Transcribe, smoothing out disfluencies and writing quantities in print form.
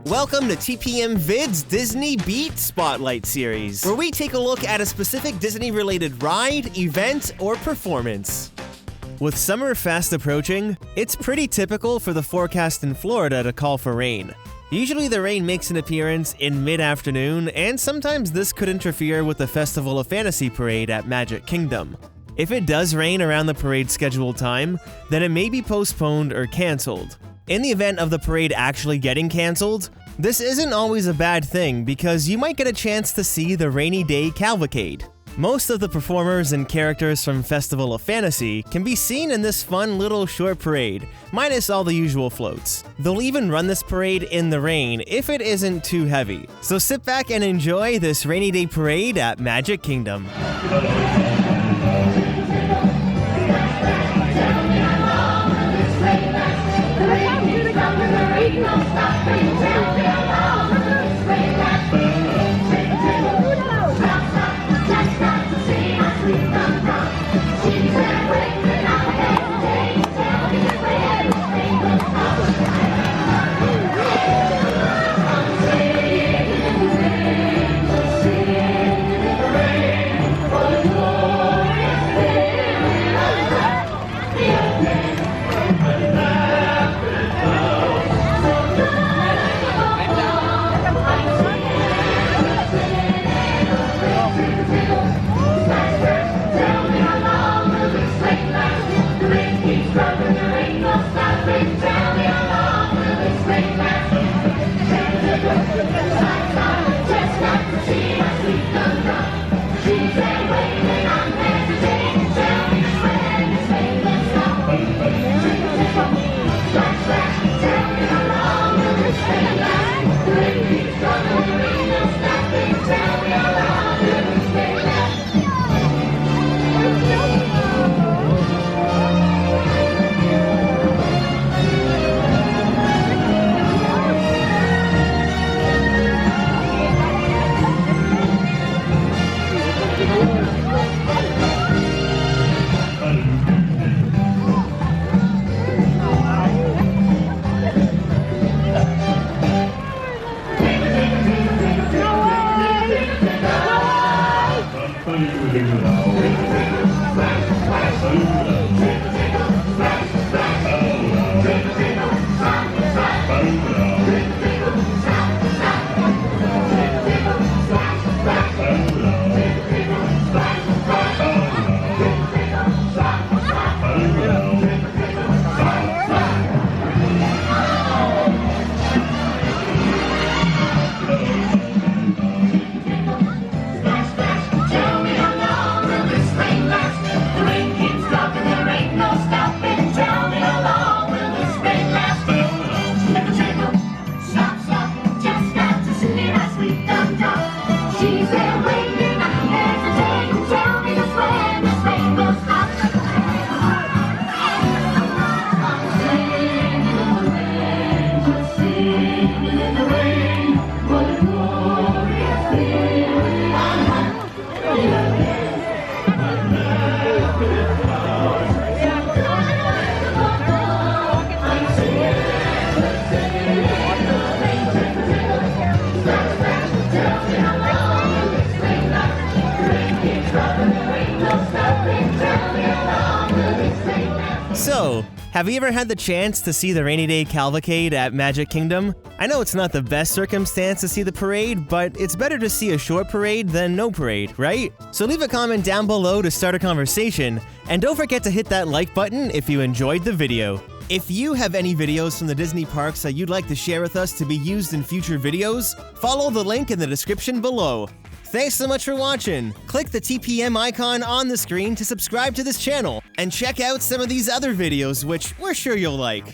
Welcome to TPM Vid's Disney Beat Spotlight Series, where we take a look at a specific Disney-related ride, event, or performance. With summer fast approaching, it's pretty typical for the forecast in Florida to call for rain. Usually the rain makes an appearance in mid-afternoon, and sometimes this could interfere with the Festival of Fantasy parade at Magic Kingdom. If it does rain around the parade's scheduled time, then it may be postponed or canceled. In the event of the parade actually getting canceled, this isn't always a bad thing because you might get a chance to see the Rainy Day Cavalcade. Most of the performers and characters from Festival of Fantasy can be seen in this fun little short parade, minus all the usual floats. They'll even run this parade in the rain if it isn't too heavy. So sit back and enjoy this Rainy Day parade at Magic Kingdom. So, have you ever had the chance to see the Rainy Day Cavalcade at Magic Kingdom? I know it's not the best circumstance to see the parade, but it's better to see a short parade than no parade, right? So leave a comment down below to start a conversation, and don't forget to hit that like button if you enjoyed the video. If you have any videos from the Disney parks that you'd like to share with us to be used in future videos, follow the link in the description below. Thanks so much for watching. Click the TPM icon on the screen to subscribe to this channel, and check out some of these other videos which we're sure you'll like.